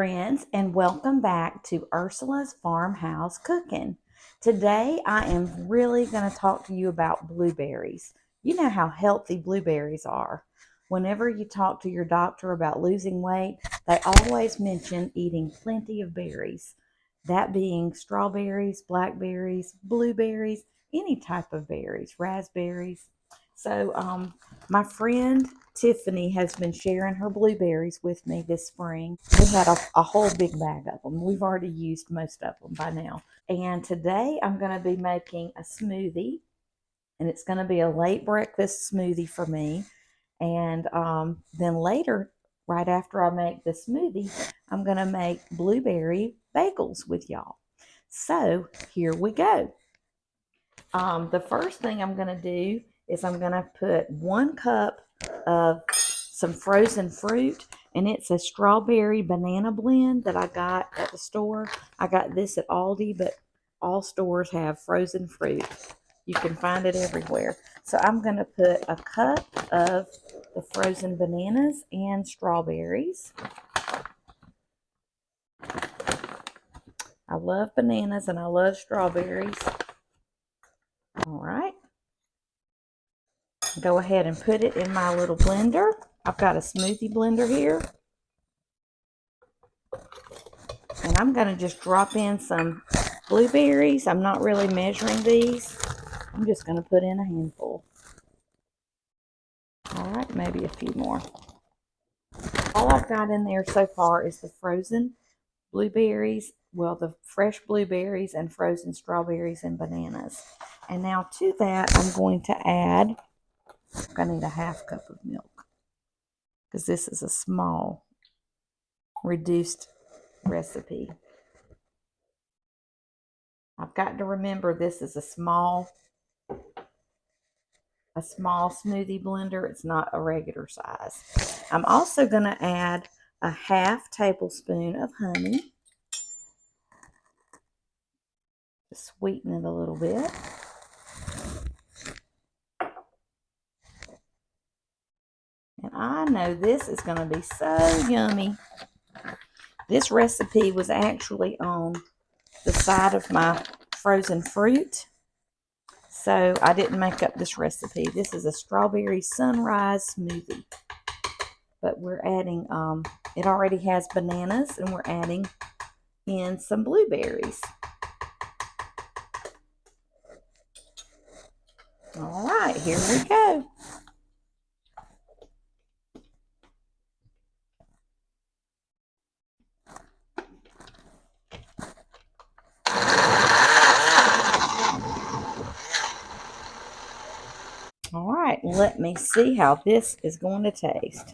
friends, and welcome back to Ursula's Farmhouse Cooking. Today I am really going to talk to you about blueberries. You know how healthy blueberries are. Whenever you talk to your doctor about losing weight, they always mention eating plenty of berries. That being strawberries, blackberries, blueberries, any type of berries, raspberries. My friend Tiffany has been sharing her blueberries with me this spring. We had a whole big bag of them. We've already used most of them by now. And today I'm going to be making a smoothie, and it's going to be a late breakfast smoothie for me. And then later, right after I make the smoothie, I'm going to make blueberry bagels with y'all. So here we go. The first thing I'm going to do is I'm going to put 1 cup of some frozen fruit, and it's a strawberry banana blend that I got at the store. I got this at Aldi, but all stores have frozen fruit. You can find it everywhere. So I'm going to put a cup of the frozen bananas and strawberries. I love bananas and I love strawberries. All right. Go ahead and put it in my little blender. I've got a smoothie blender here. And I'm going to just drop in some blueberries. I'm not really measuring these. I'm just going to put in a handful. All right, maybe a few more. All I've got in there so far is the frozen blueberries, well, the fresh blueberries and frozen strawberries and bananas. And now to that, I'm going to add, I need a 1/2 cup of milk because this is a small reduced recipe. I've got to remember this is a small smoothie blender. It's not a regular size. I'm also going to add a 1/2 tablespoon of honey to sweeten it a little bit. And I know this is going to be so yummy. This recipe was actually on the side of my frozen fruit, so I didn't make up this recipe. This is a strawberry sunrise smoothie, but we're adding, it already has bananas, and we're adding in some blueberries. All right, here we go. All right, let me see how this is going to taste.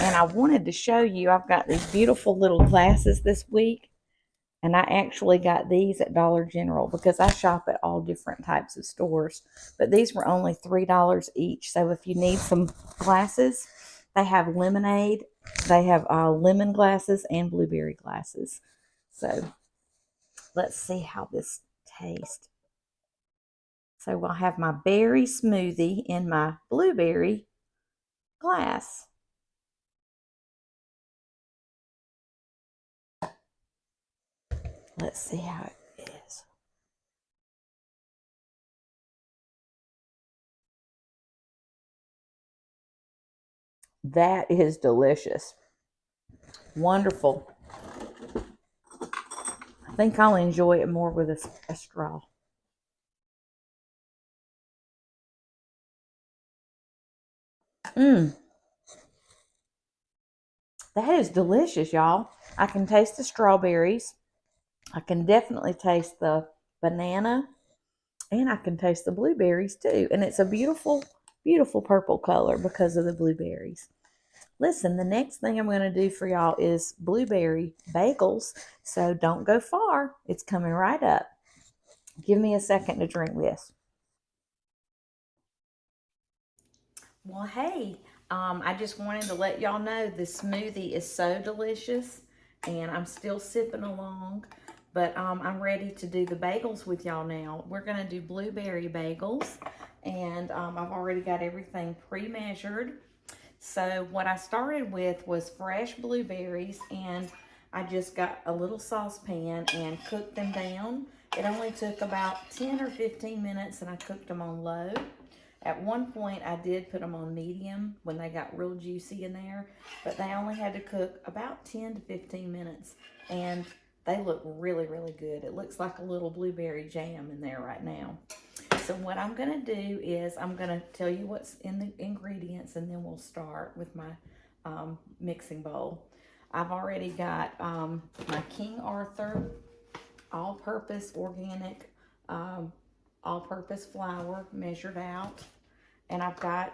And I wanted to show you, I've got these beautiful little glasses this week. And I actually got these at Dollar General because I shop at all different types of stores. But these were only $3 each. So if you need some glasses, they have lemonade. They have lemon glasses and blueberry glasses. So let's see how this tastes. So I'll have my berry smoothie in my blueberry glass. Let's see how it is. That is delicious. Wonderful. I think I'll enjoy it more with a straw. That is delicious, y'all. I can taste the strawberries. I can definitely taste the banana. And I can taste the blueberries too. And it's a beautiful, beautiful purple color because of the blueberries. Listen, the next thing I'm going to do for y'all is blueberry bagels. So don't go far. It's coming right up. Give me a second to drink this. Well, hey, I just wanted to let y'all know this smoothie is so delicious, and I'm still sipping along, but I'm ready to do the bagels with y'all now. We're going to do blueberry bagels, and I've already got everything pre-measured. So what I started with was fresh blueberries, and I just got a little saucepan and cooked them down. It only took about 10 or 15 minutes, and I cooked them on low. At one point, I did put them on medium when they got real juicy in there, but they only had to cook about 10 to 15 minutes, and they look really, really good. It looks like a little blueberry jam in there right now. So what I'm gonna do is I'm gonna tell you what's in the ingredients, and then we'll start with my mixing bowl. I've already got my King Arthur all-purpose organic all-purpose flour measured out, and I've got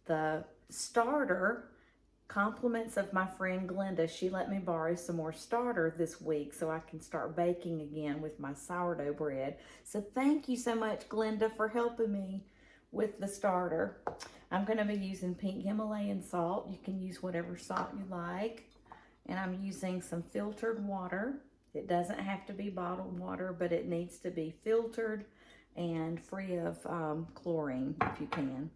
the starter. Compliments of my friend Glenda. She let me borrow some more starter this week so I can start baking again with my sourdough bread. So thank you so much, Glenda, for helping me with the starter. I'm going to be using pink Himalayan salt. You can use whatever salt you like. And I'm using some filtered water. It doesn't have to be bottled water, but it needs to be filtered and free of chlorine if you can.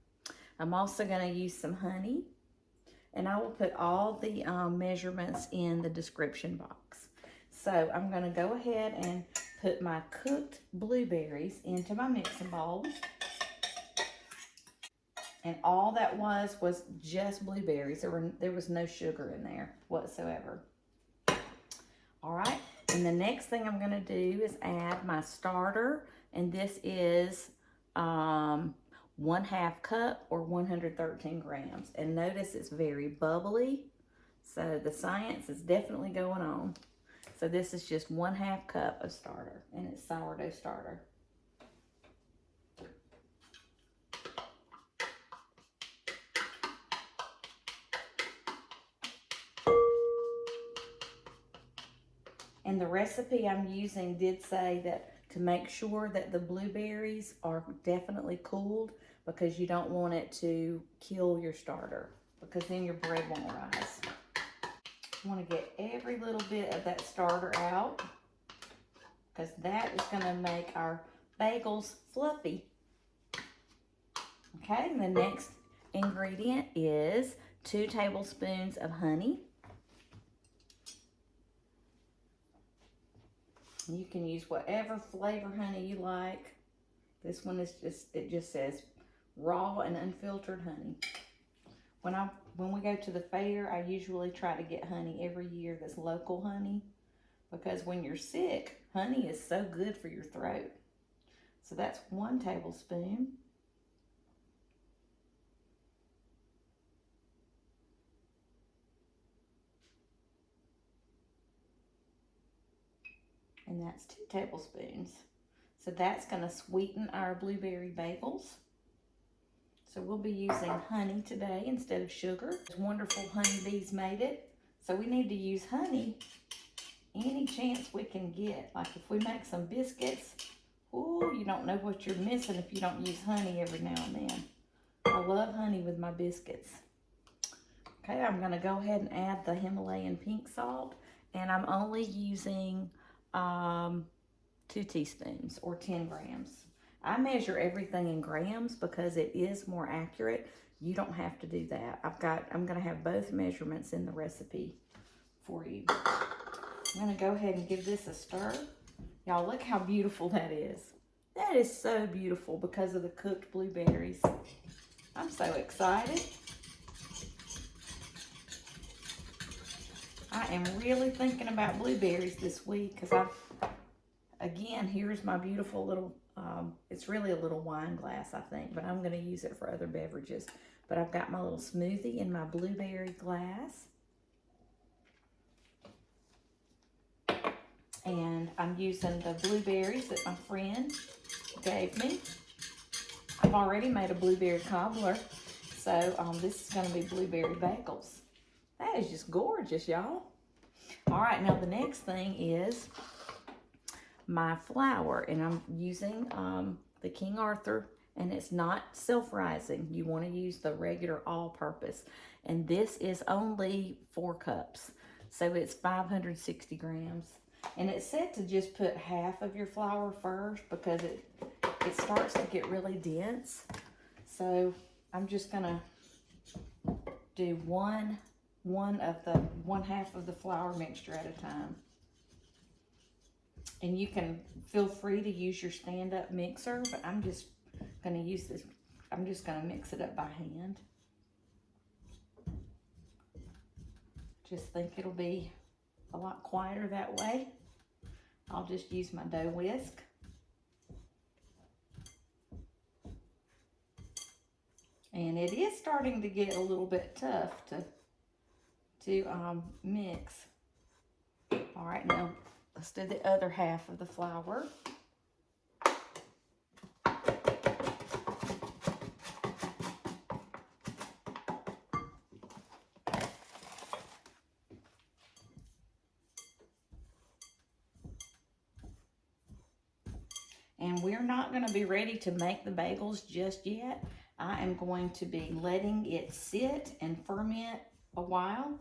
I'm also going to use some honey. And I will put all the measurements in the description box. So I'm going to go ahead and put my cooked blueberries into my mixing bowl. And all that was just blueberries. There was no sugar in there whatsoever. All right. And the next thing I'm going to do is add my starter. And this is 1/2 cup or 113 grams. And notice it's very bubbly. So the science is definitely going on. So this is just 1/2 cup of starter, and it's sourdough starter. And the recipe I'm using did say that to make sure that the blueberries are definitely cooled, because you don't want it to kill your starter, because then your bread won't rise. You want to get every little bit of that starter out, because that is going to make our bagels fluffy. Okay, and the next ingredient is 2 tablespoons of honey. You can use whatever flavor honey you like. This one is it just says raw and unfiltered honey. When we go to the fair, I usually try to get honey every year that's local honey, because when you're sick, honey is so good for your throat. So that's 1 tablespoon. And that's 2 tablespoons. So that's going to sweeten our blueberry bagels. So we'll be using honey today instead of sugar. Wonderful honeybees made it. So we need to use honey any chance we can get. Like if we make some biscuits, ooh, you don't know what you're missing if you don't use honey every now and then. I love honey with my biscuits. Okay, I'm going to go ahead and add the Himalayan pink salt, and I'm only using 2 teaspoons or 10 grams. I measure everything in grams because it is more accurate. You don't have to do that. I'm going to have both measurements in the recipe for you. I'm going to go ahead and give this a stir. Y'all, look how beautiful that is. That is so beautiful because of the cooked blueberries. I'm so excited. I am really thinking about blueberries this week, because again, here's my beautiful little, it's really a little wine glass, I think, but I'm going to use it for other beverages. But I've got my little smoothie in my blueberry glass. And I'm using the blueberries that my friend gave me. I've already made a blueberry cobbler, so this is going to be blueberry bagels. That is just gorgeous, y'all. All right, now the next thing is my flour, and I'm using the King Arthur, and it's not self-rising. You want to use the regular all-purpose, and this is only 4 cups, so it's 560 grams. And it's said to just put half of your flour first, because it starts to get really dense. So I'm just gonna do one half of the flour mixture at a time. And you can feel free to use your stand-up mixer, but I'm just going to use this. I'm just going to mix it up by hand. Just think it'll be a lot quieter that way. I'll just use my dough whisk. And it is starting to get a little bit tough to mix. All right, now let's do the other half of the flour. And we're not going to be ready to make the bagels just yet. I am going to be letting it sit and ferment a while.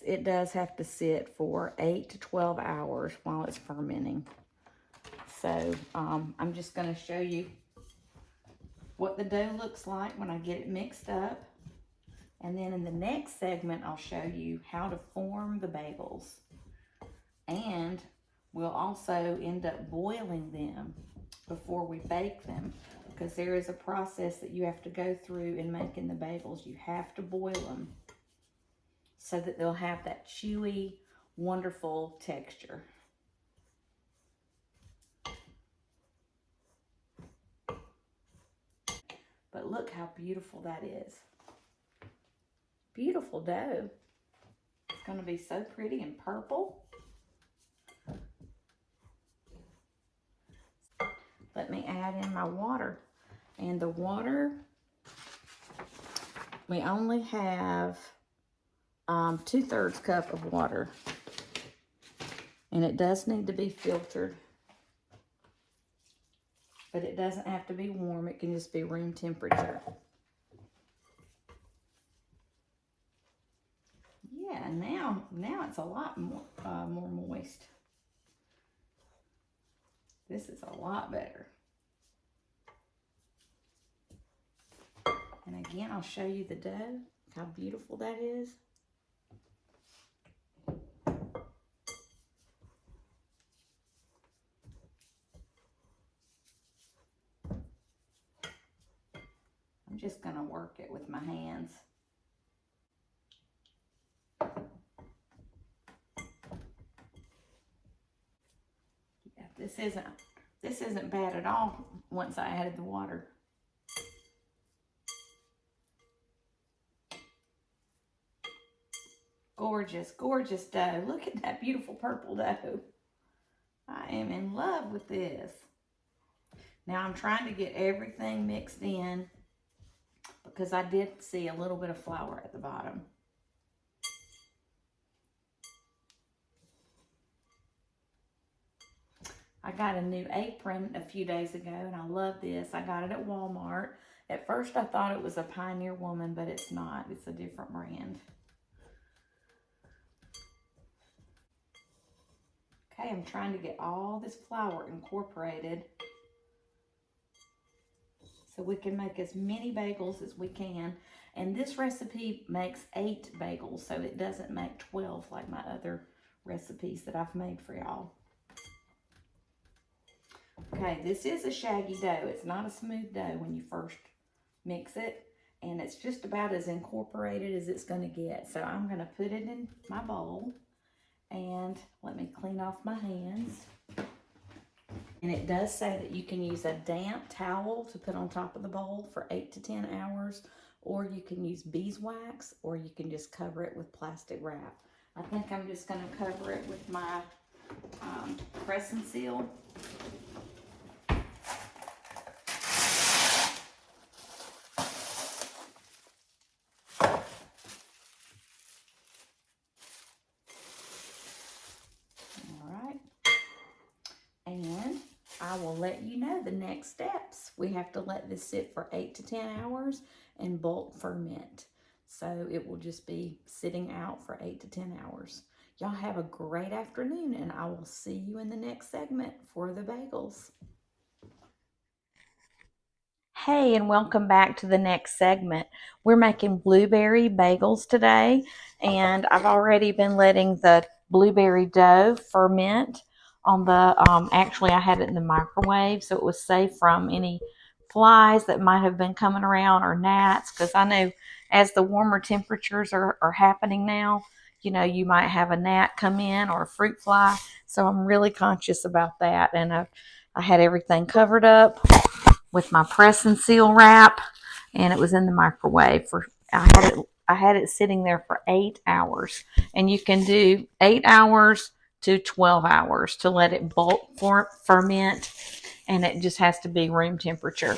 It does have to sit for 8 to 12 hours while it's fermenting. So I'm just going to show you what the dough looks like when I get it mixed up. And then in the next segment, I'll show you how to form the bagels. And we'll also end up boiling them before we bake them, because there is a process that you have to go through in making the bagels. You have to boil them so that they'll have that chewy, wonderful texture. But look how beautiful that is. Beautiful dough. It's going to be so pretty and purple. Let me add in my water. And the water, we only have 2/3 cup of water. And it does need to be filtered. But it doesn't have to be warm. It can just be room temperature. Yeah, now it's a lot more moist. This is a lot better. And again, I'll show you the dough, how beautiful that is. I'm just going to work it with my hands. Yeah, this isn't bad at all once I added the water. Gorgeous, gorgeous dough. Look at that beautiful purple dough. I am in love with this. Now I'm trying to get everything mixed in because I did see a little bit of flour at the bottom. I got a new apron a few days ago and I love this. I got it at Walmart. At first I thought it was a Pioneer Woman, but it's not. It's a different brand. Okay, I'm trying to get all this flour incorporated so we can make as many bagels as we can. And this recipe makes 8 bagels, so it doesn't make 12 like my other recipes that I've made for y'all. Okay, this is a shaggy dough. It's not a smooth dough when you first mix it, and it's just about as incorporated as it's going to get. So I'm going to put it in my bowl, and let me clean off my hands. And it does say that you can use a damp towel to put on top of the bowl for 8 to 10 hours, or you can use beeswax, or you can just cover it with plastic wrap. I think I'm just going to cover it with my press and seal. And I will let you know the next steps. We have to let this sit for 8 to 10 hours and bulk ferment. So it will just be sitting out for 8 to 10 hours. Y'all have a great afternoon, and I will see you in the next segment for the bagels. Hey, and welcome back to the next segment. We're making blueberry bagels today, and I've already been letting the blueberry dough ferment on the, actually I had it in the microwave so it was safe from any flies that might have been coming around or gnats, because I know as the warmer temperatures are happening now, you might have a gnat come in or a fruit fly, so I'm really conscious about that, and I had everything covered up with my press and seal wrap, and it was in the microwave for I had it sitting there for 8 hours, and you can do 8 hours to 12 hours to let it bulk ferment, and it just has to be room temperature.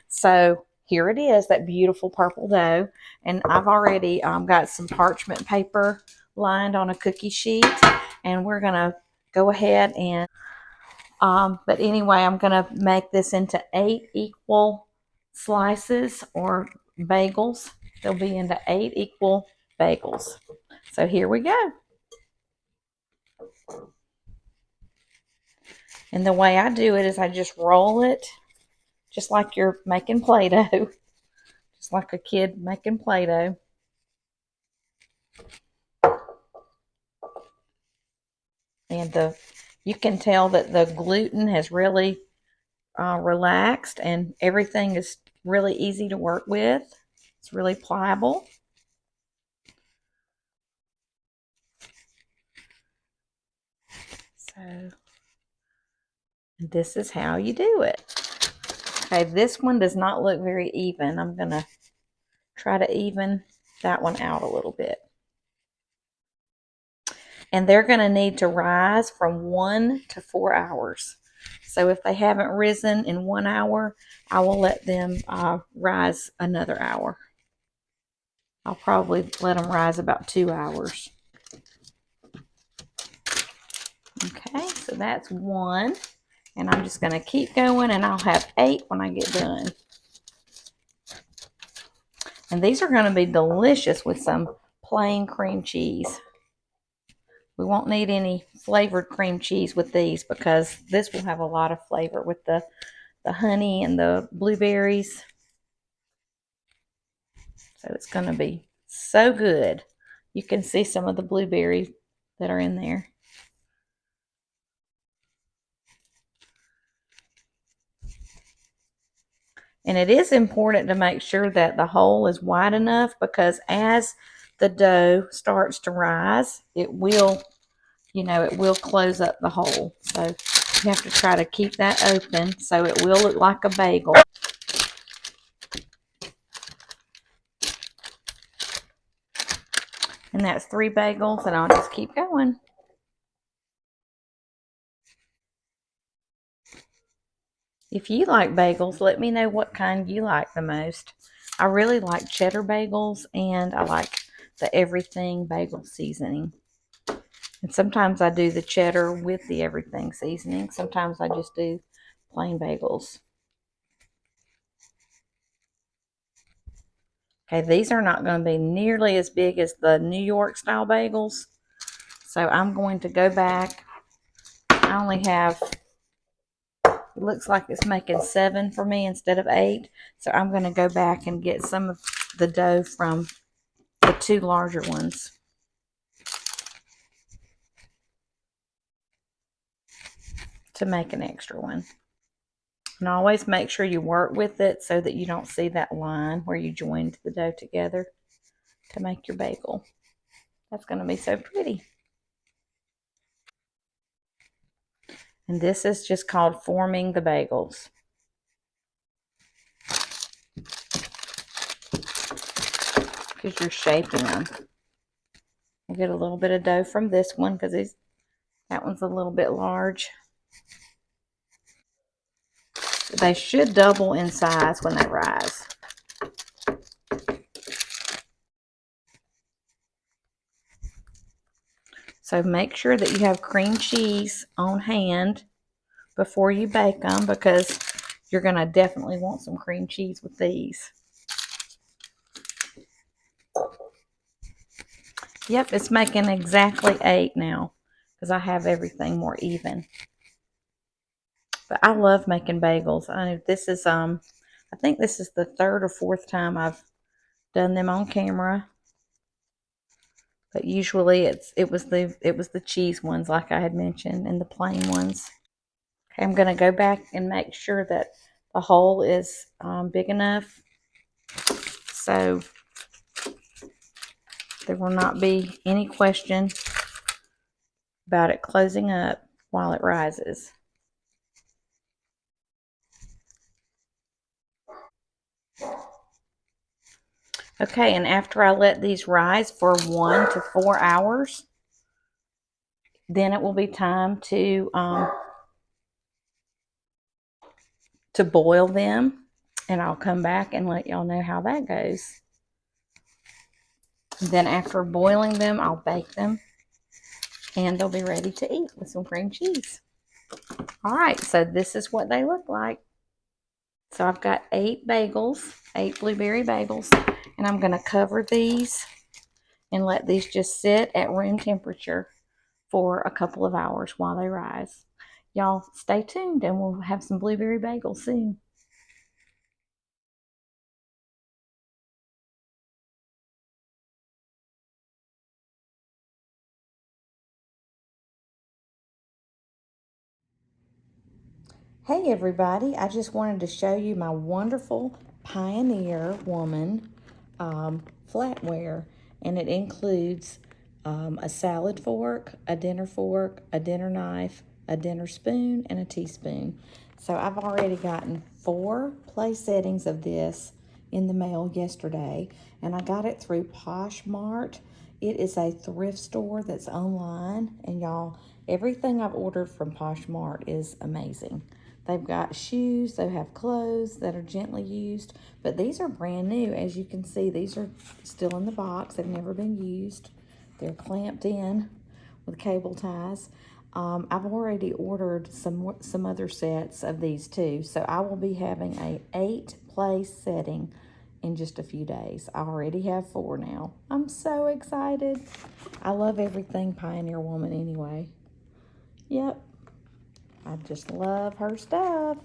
So here it is, that beautiful purple dough, and I've already got some parchment paper lined on a cookie sheet, and we're gonna go ahead and but anyway, I'm going to make this into 8 equal slices or bagels. They'll be into 8 equal bagels. So here we go. And the way I do it is I just roll it just like you're making Play-Doh. Just like a kid making Play-Doh. And you can tell that the gluten has really relaxed, and everything is really easy to work with. It's really pliable. So this is how you do it. Okay, this one does not look very even. I'm going to try to even that one out a little bit. And they're going to need to rise from 1 to 4 hours. So if they haven't risen in 1 hour, I will let them rise another hour. I'll probably let them rise about 2 hours. Okay, so that's 1. And I'm just going to keep going, and I'll have 8 when I get done. And these are going to be delicious with some plain cream cheese. We won't need any flavored cream cheese with these, because this will have a lot of flavor with the honey and the blueberries. So it's going to be so good. You can see some of the blueberries that are in there. And it is important to make sure that the hole is wide enough, because as the dough starts to rise, it will close up the hole. So you have to try to keep that open so it will look like a bagel. And that's 3 bagels, and I'll just keep going. If you like bagels, let me know what kind you like the most. I really like cheddar bagels, and I like the everything bagel seasoning. And sometimes I do the cheddar with the everything seasoning. Sometimes I just do plain bagels. Okay, these are not going to be nearly as big as the New York style bagels. So I'm going to go back. I only have, it looks like it's making 7 for me instead of 8. So I'm going to go back and get some of the dough from the 2 larger ones to make an extra one. And always make sure you work with it so that you don't see that line where you joined the dough together to make your bagel. That's going to be so pretty. And this is just called forming the bagels. Because you're shaping them. We'll get a little bit of dough from this one, because that one's a little bit large. They should double in size when they rise. So make sure that you have cream cheese on hand before you bake them, because you're going to definitely want some cream cheese with these. Yep, it's making exactly 8 now, because I have everything more even. But I love making bagels. I know this is I think this is the third or fourth time I've done them on camera. But usually it was the cheese ones, like I had mentioned, and the plain ones. Okay, I'm going to go back and make sure that the hole is big enough so there will not be any question about it closing up while it rises. Okay, and after I let these rise for 1 to 4 hours, then it will be time to boil them, and I'll come back and let y'all know how that goes. Then after boiling them, I'll bake them, and they'll be ready to eat with some cream cheese. All right, so this is what they look like. So I've got 8 bagels, 8 blueberry bagels, and I'm going to cover these and let these just sit at room temperature for a couple of hours while they rise. Y'all stay tuned and we'll have some blueberry bagels soon. Hey everybody, I just wanted to show you my wonderful Pioneer Woman flatware, and it includes a salad fork, a dinner knife, a dinner spoon, and a teaspoon. So I've already gotten 4 place settings of this in the mail yesterday, and I got it through Poshmark. It is a thrift store that's online, and y'all, everything I've ordered from Poshmark is amazing. They've got shoes, they have clothes that are gently used, but these are brand new. As you can see, these are still in the box. They've never been used. They're clamped in with cable ties. I've already ordered some other sets of these too, so I will be having a 8 place setting in just a few days. I already have 4 now. I'm so excited. I love everything Pioneer Woman anyway. Yep. I just love her stuff.